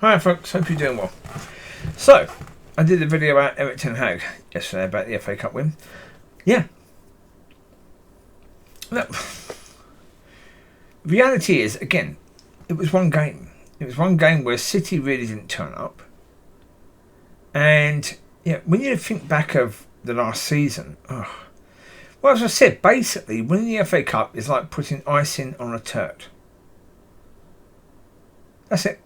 Hi folks, hope you're doing well. So, I did a video about Erik ten Hag yesterday about the FA Cup win. Yeah. Look, reality is, again, it was one game. It was one game where City really didn't turn up. And yeah, when you think back of the last season, well, as I said, basically winning the FA Cup is like putting icing on a turd. That's it.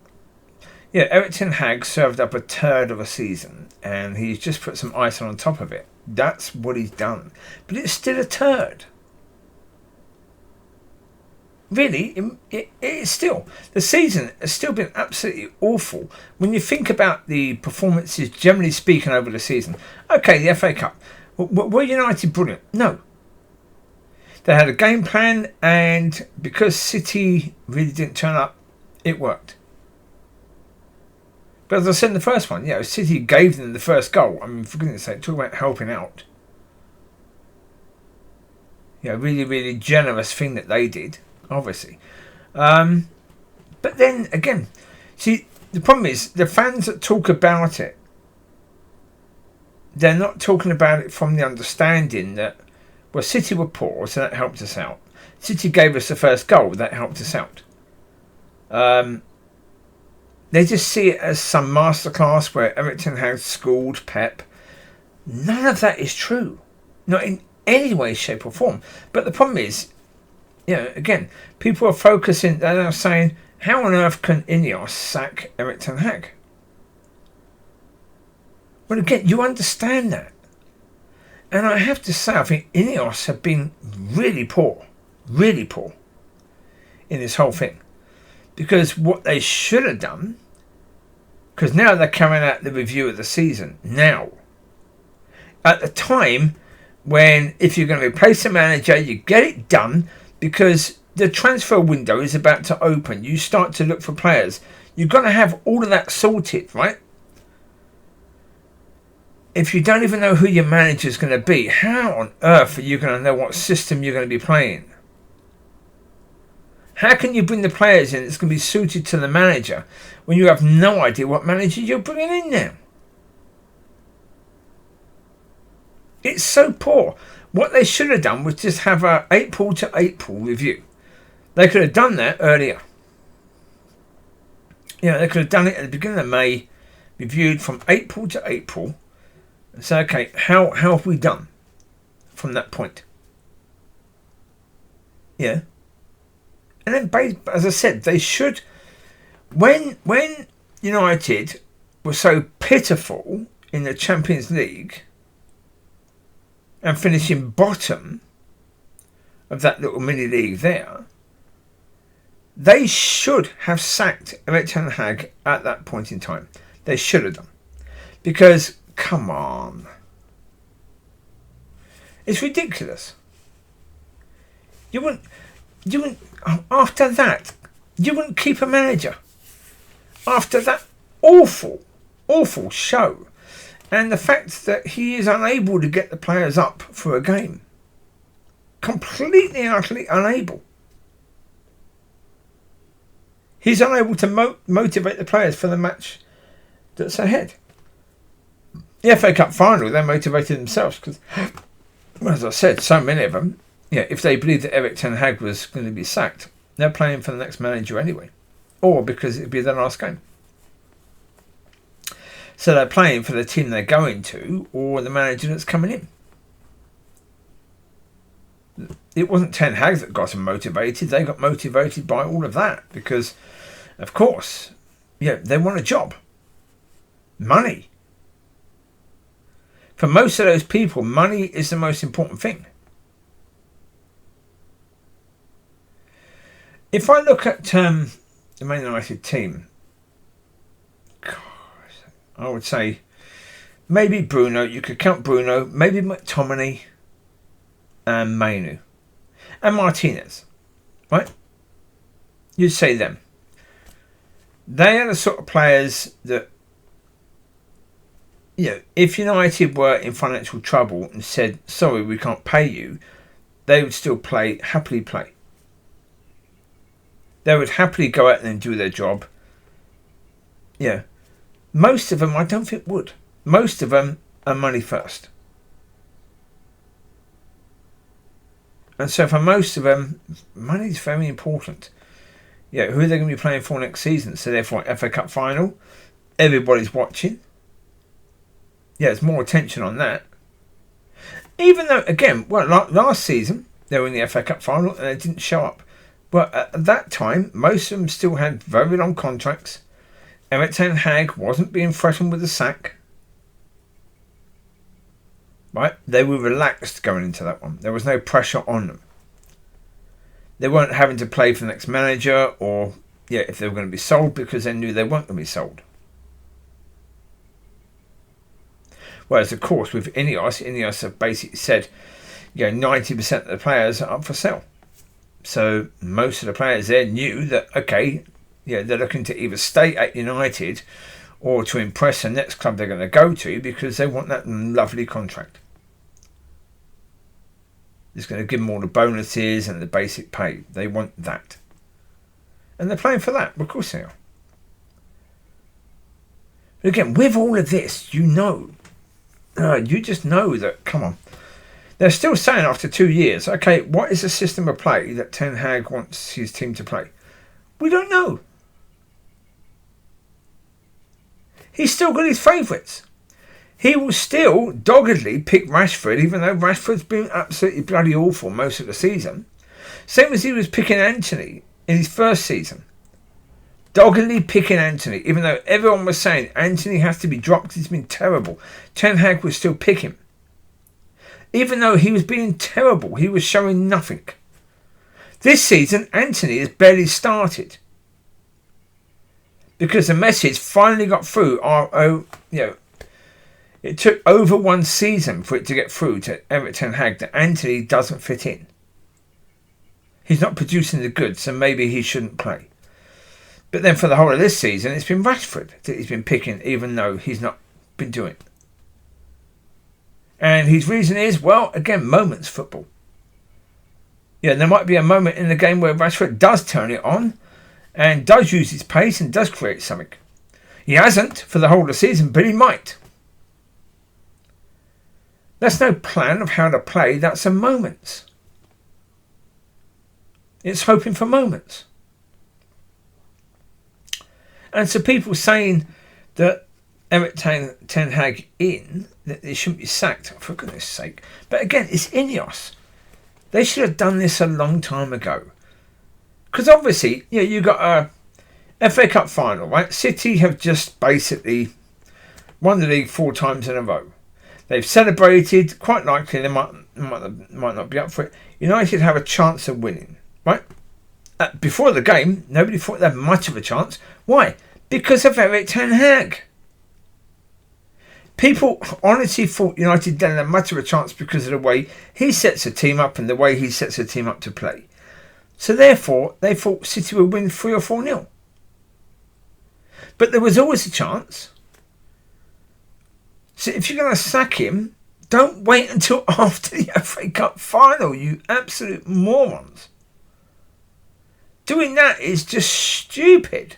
Yeah, Erik ten Hag served up a turd of a season and he's just put some icing on top of it. That's what he's done. But it's still a turd. Really, it's still. The season has still been absolutely awful. When you think about the performances, generally speaking, over the season. Okay, the FA Cup. Were United brilliant? No. They had a game plan, and because City really didn't turn up, it worked. But as I said in the first one, City gave them the first goal. I mean, for goodness sake, talk about helping out. Really, really generous thing that they did, obviously. But then, again, see, the problem is, the fans that talk about it, they're not talking about it from the understanding that, well, City were poor, so that helped us out. City gave us the first goal, that helped us out. They just see it as some masterclass where Erik ten Hag schooled Pep. None of that is true. Not in any way, shape or form. But the problem is, again, people are focusing, they're saying, how on earth can INEOS sack Erik ten Hag? Well, again, you understand that. And I have to say, I think INEOS have been really poor in this whole thing. Because what they should have done, because now they're carrying out the review of the season. Now, at the time when if you're going to replace a manager, you get it done because the transfer window is about to open. You start to look for players. You've got to have all of that sorted, right? If you don't even know who your manager is going to be, how on earth are you going to know what system you're going to be playing? How can you bring the players in that's going to be suited to the manager when you have no idea what manager you're bringing in now? It's so poor. What they should have done was just have a April to April review. They could have done that earlier. They could have done it at the beginning of May, reviewed from April to April, and say, okay, how have we done from that point? Yeah. And then, as I said, they should. When United were so pitiful in the Champions League and finishing bottom of that little mini league there, they should have sacked Erik ten Hag at that point in time. They should have done, because come on, it's ridiculous. You wouldn't. After that, you wouldn't keep a manager. After that awful show. And the fact that he is unable to get the players up for a game. Completely and utterly unable. He's unable to motivate the players for the match that's ahead. The FA Cup final, they motivated themselves because, as I said, so many of them, if they believed that Erik ten Hag was going to be sacked, they're playing for the next manager anyway. Or because it'd be their last game. So they're playing for the team they're going to, or the manager that's coming in. It wasn't ten Hag that got them motivated. They got motivated by all of that. Because, of course, they want a job. Money. For most of those people, money is the most important thing. If I look at the Man United team, I would say maybe Bruno. You could count Bruno, maybe McTominay, and Mainu, and Martinez, right? You'd say them. They are the sort of players that, if United were in financial trouble and said, sorry, we can't pay you, they would still happily play. They would happily go out and do their job Yeah. Most of them, I don't think would. Most of them are money first. And so for most of them, money is very important. Yeah, who are they going to be playing for next season? So therefore, FA Cup final, everybody's watching. Yeah, there's more attention on that. Even though, again, well, last season, they were in the FA Cup final and they didn't show up. Well, at that time, most of them still had very long contracts. Erik ten Hag wasn't being threatened with a sack. Right? They were relaxed going into that one. There was no pressure on them. They weren't having to play for the next manager or, if they were going to be sold, because they knew they weren't going to be sold. Whereas, of course, with INEOS have basically said, 90% of the players are up for sale. So most of the players there knew that, okay, they're looking to either stay at United or to impress the next club they're going to go to because they want that lovely contract. It's going to give them all the bonuses and the basic pay. They want that. And they're playing for that. Of course they are. But again, with all of this, you just know that, come on. They're still saying after 2 years, okay, what is the system of play that Ten Hag wants his team to play? We don't know. He's still got his favourites. He will still doggedly pick Rashford, even though Rashford's been absolutely bloody awful most of the season. Same as he was picking Anthony in his first season. Doggedly picking Anthony, even though everyone was saying Anthony has to be dropped, he's been terrible. Ten Hag would still pick him. Even though he was being terrible, he was showing nothing. This season, Anthony has barely started. Because the message finally got through. It took over 1 season for it to get through to Erik ten Hag that Anthony doesn't fit in. He's not producing the goods, so maybe he shouldn't play. But then for the whole of this season, it's been Rashford that he's been picking, even though he's not been doing it. And his reason is, well, again, moments football. There might be a moment in the game where Rashford does turn it on and does use his pace and does create something. He hasn't for the whole of the season, but he might. That's no plan of how to play. That's a moments. It's hoping for moments. And so people saying that Erik ten Hag that they shouldn't be sacked, for goodness sake. But again, it's INEOS. They should have done this a long time ago. Because obviously, you got a FA Cup final, right? City have just basically won the league 4 times in a row. They've celebrated. Quite likely they might not be up for it. United have a chance of winning, right? Before the game, nobody thought they had much of a chance. Why? Because of Erik ten Hag. People honestly thought United didn't have much of a chance because of the way he sets a team up and the way he sets a team up to play. So therefore, they thought City would win 3 or 4-0. But there was always a chance. So if you're going to sack him, don't wait until after the FA Cup final, you absolute morons. Doing that is just stupid.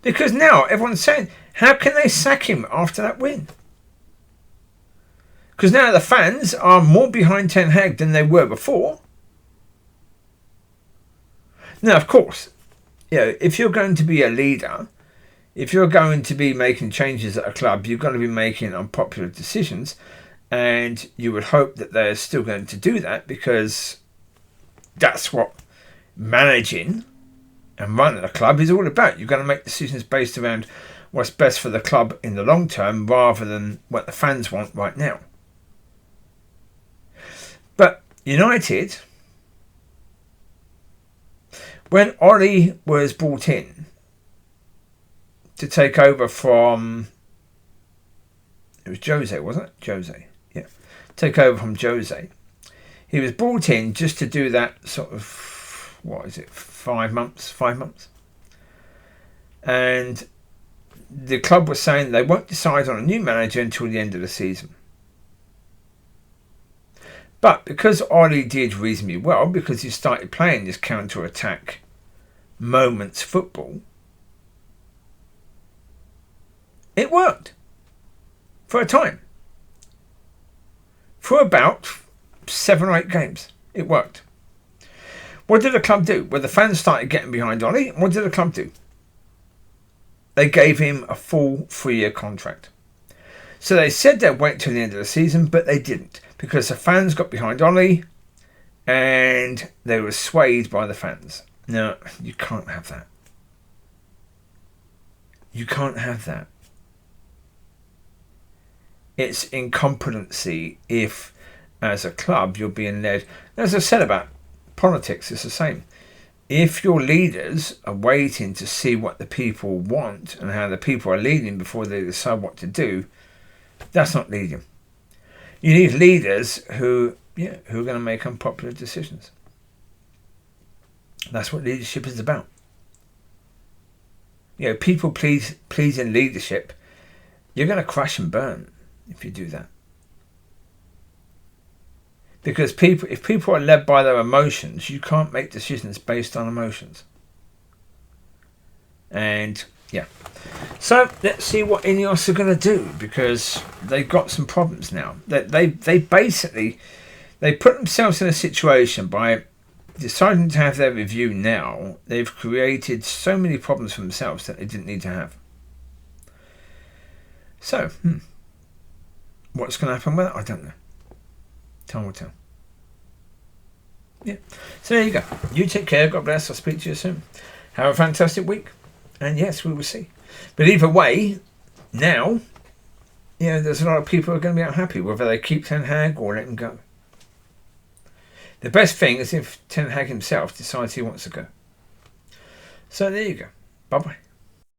Because now everyone's saying, how can they sack him after that win? Because now the fans are more behind Ten Hag than they were before. Now, of course, if you're going to be a leader, if you're going to be making changes at a club, you're going to be making unpopular decisions. And you would hope that they're still going to do that because that's what managing and running a club is all about. You're going to make decisions based around what's best for the club in the long term rather than what the fans want right now. But United, when Ollie was brought in to take over from, it was Jose, wasn't it? Jose, yeah. Take over from Jose. He was brought in just to do that sort of, 5 months? And the club was saying they won't decide on a new manager until the end of the season. But because Ollie did reasonably well, because he started playing this counter-attack moments football, It worked. For a time. For about 7 or 8 games. It worked. What did the club do? Well, the fans started getting behind Ollie. What did the club do? They gave him a full 3-year contract. So they said they'd wait till the end of the season, but they didn't. Because the fans got behind Ollie and they were swayed by the fans. No, you can't have that. You can't have that. It's incompetency if, as a club, you're being led. As I said about politics, it's the same. If your leaders are waiting to see what the people want and how the people are leading before they decide what to do, that's not leading. You need leaders who are going to make unpopular decisions. That's what leadership is about. People pleasing leadership, you're going to crash and burn if you do that. Because if people are led by their emotions, you can't make decisions based on emotions. And so let's see what INEOS are going to do, because they've got some problems now. They basically put themselves in a situation by deciding to have their review now. They've created so many problems for themselves that they didn't need to have. So, what's going to happen with it? I don't know. Time will tell. So there you go. You take care. God bless. I'll speak to you soon. Have a fantastic week. And yes, we will see. But either way, now, there's a lot of people who are going to be unhappy whether they keep Ten Hag or let him go. The best thing is if Ten Hag himself decides he wants to go. So there you go. Bye-bye.